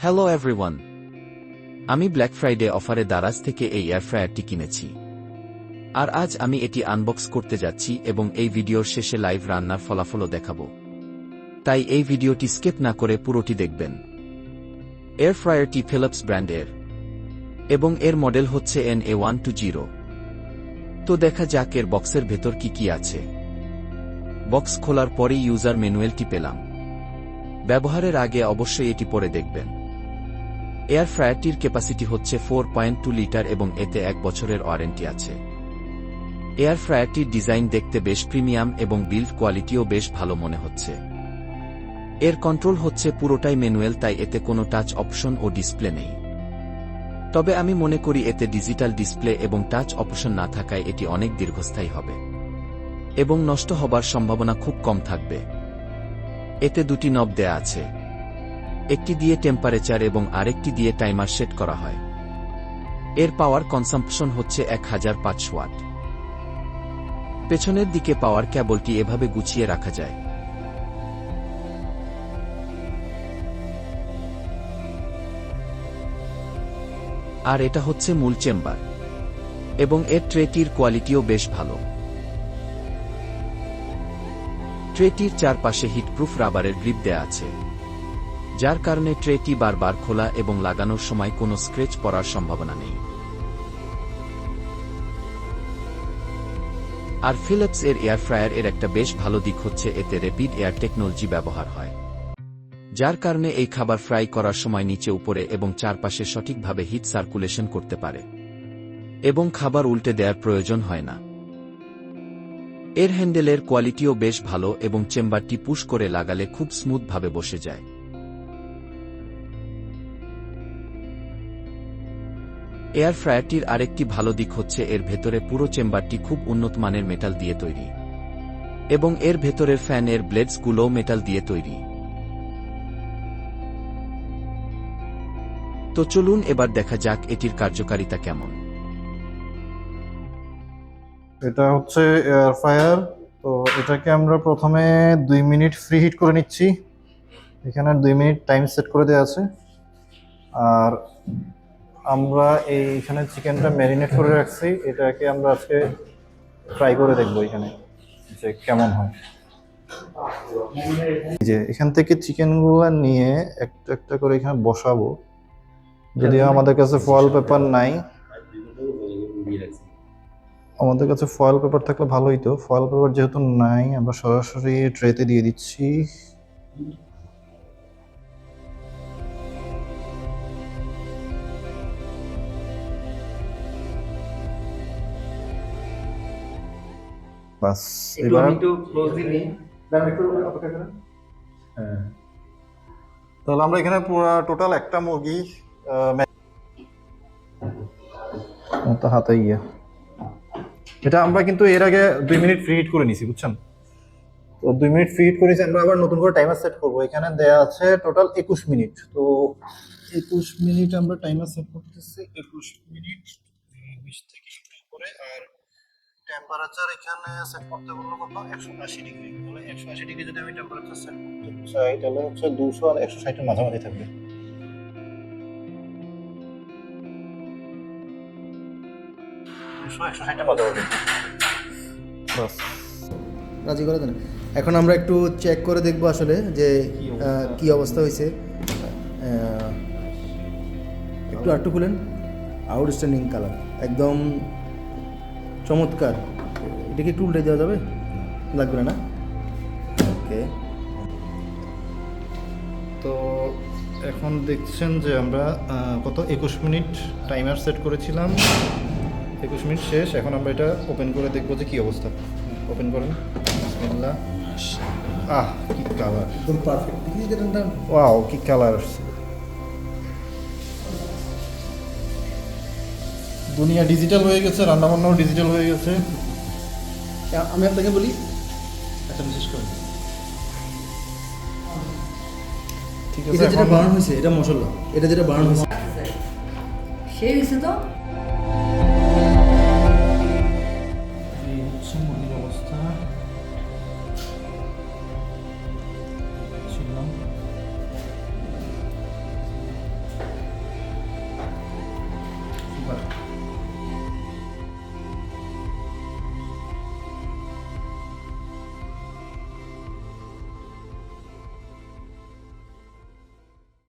Hello everyone, আমি black Friday অফারে দারাজ থেকে এই এয়ার ফ্রায়ারটি কিনেছি। আর আজ আমি এটি আনবক্স করতে যাচ্ছি এবং এই ভিডিওর শেষে লাইভ রান্নার ফলাফলও দেখাবো। তাই এই ভিডিওটি স্কিপ না করে পুরোটি দেখবেন। এয়ার ফ্রায়ারটি ফিলিপস ব্র্যান্ডের এবং এর মডেল হচ্ছে NA120। তো দেখা যাক এর বক্সের ভেতর কি আছে। বক্স খোলার পরেই ইউজার ম্যানুয়ালটি পেলাম। ব্যবহারের আগে অবশ্যই এটি পড়ে দেখবেন। এয়ার ফ্রায়ারটির ক্যাপাসিটি হচ্ছে 4.2 লিটার এবং এতে 1 বছরের ওয়ারেন্টি আছে। এয়ার ফ্রায়ারটির ডিজাইন দেখতে বেশ প্রিমিয়াম এবং বিল্ড কোয়ালিটিও বেশ ভালো মনে হচ্ছে। এর কন্ট্রোল হচ্ছে পুরোটাই ম্যানুয়াল, তাই এতে কোনো টাচ অপশন ও ডিসপ্লে নেই। তবে আমি মনে করি এতে ডিজিটাল ডিসপ্লে এবং টাচ অপশন না থাকায় এটি অনেক দীর্ঘস্থায়ী হবে এবং নষ্ট হবার সম্ভাবনা খুব কম থাকবে। এতে দুটি নব দেয়া আছে, একটি দিয়ে টেম্পারেচার এবং আরেকটি দিয়ে টাইমার সেট করা হয়। এর পাওয়ার কনসাম্পশন হচ্ছে 1500 ওয়াট। পেছনের দিকে পাওয়ার কেবলটি এভাবে গুছিয়ে রাখা যায়। আর এটা হচ্ছে মূল চেম্বার এবং এর ট্রেটির কোয়ালিটিও বেশ ভালো। ট্রেটির চারপাশে হিটপ্রুফ রাবারের গ্রিপ দেয়া আছে, যার কারণে ট্রেটি বারবার খোলা এবং লাগানোর সময় কোনো স্ক্র্যাচ পড়ার সম্ভাবনা নেই। আর ফিলিপস এর এয়ার ফ্রায়ার এর একটা বেশ ভালো দিক হচ্ছে এতে র্যাপিড এয়ার টেকনোলজি ব্যবহার হয়, যার কারণে এই খাবার ফ্রাই করার সময় নিচে উপরে এবং চারপাশে সঠিকভাবে হিট সার্কুলেশন করতে পারে এবং খাবার উল্টে দেওয়ার প্রয়োজন হয় না। এর হ্যান্ডেলের কোয়ালিটিও বেশ ভালো এবং চেম্বারটি পুশ করে লাগালে খুব স্মুথভাবে বসে যায়। এয়ার ফ্রায়ারটির আরেকটি ভালো দিক হচ্ছে এর ভেতরে পুরো চেম্বারটি খুব উন্নত মানের মেটাল দিয়ে তৈরি এবং এর ভেতরের ফ্যান এর ব্লেডসগুলোও মেটাল দিয়ে তৈরি। তো চলুন এবার দেখা যাক এটির কার্যকারিতা কেমন। এটা হচ্ছে এয়ার ফ্রায়ার। তো এটাকে আমরা প্রথমে 2 মিনিট ফ্রি হিট করে নিচ্ছি। এখানে 2 মিনিট টাইম সেট করে দেওয়া আছে। আর আমরা এইখানে চিকেনটা ম্যারিনেট করে রাখছি, এটাকে আমরা আজকে ফ্রাই করে দেখবো এখানে যে কেমন হয়। যে এখান থেকে চিকেনগুলো নিয়ে একটা একটা করে এখানে বসাবো। যদিও আমাদের কাছে ফয়েল পেপার নাই, আমাদের কাছে ফয়েল পেপার থাকলে ভালোই। তো ফয়েল পেপার যেহেতু নাই, আমরা সরাসরি ট্রেতে দিয়ে দিচ্ছি। বাস, এবার একটু ক্লোজলি নিই। একটু অপেক্ষা করেন। হ্যাঁ, তাহলে আমরা এখানে পুরো টোটাল একটা মুরগি তো হাতে গিয়ে এটা আমরা কিন্তু এর আগে 2 মিনিট ফ্রি হিট করে নিছি, বুঝছেন? তো 2 মিনিট ফ্রি হিট করেছি, আমরা আবার নতুন করে টাইমার সেট করবো। এখানে দেয়া আছে টোটাল 21 মিনিট। তো 21 মিনিট আমরা টাইমার সেট করতেছি। 21 মিনিট 20 থেকে করে। আর টেম্পারেচার এখানে সেট করতে বললো কত, 180 ডিগ্রি। তাহলে 180 ডিগ্রি যদি আমি টেম্পারেচার সেট করতে চাই, তাহলে হচ্ছে 200 আর 160 এর মাঝামাঝি থাকবে। রাজি করে দেন। এখন আমরা একটু চেক করে দেখবো আসলে যে কি অবস্থা হয়েছে। একটু আটটু খুলেন। আউটস্ট্যান্ডিং কালার, একদম চমৎকার। এটাকে একটু উল্টে দেওয়া যাবে? লাগবে না? ওকে। তো এখন দেখছেন যে আমরা কত 21 মিনিট টাইমার সেট করেছিলাম। 21 মিনিট শেষ। এখন আমরা এটা ওপেন করে দেখবো যে কি অবস্থা। ওপেন করেন। বিসমিল্লাহ। কি কালার, একদম পারফেক্ট। ওয়াও, কি কালার আসছে। দুনিয়া ডিজিটাল হয়ে গেছে, রান্নাবান্নাও ডিজিটাল হয়ে গেছে। আমি আপনাকে বলি একটা বিশেষ করে, ঠিক এটা আছে, যেটা এখন বার্ন হয়েছে এটা মশলা, এটা যেটা বার্ন হয়েছে সেই হয়েছে তো। এই হচ্ছে মুরগির অবস্থা। ছিলাম সুপার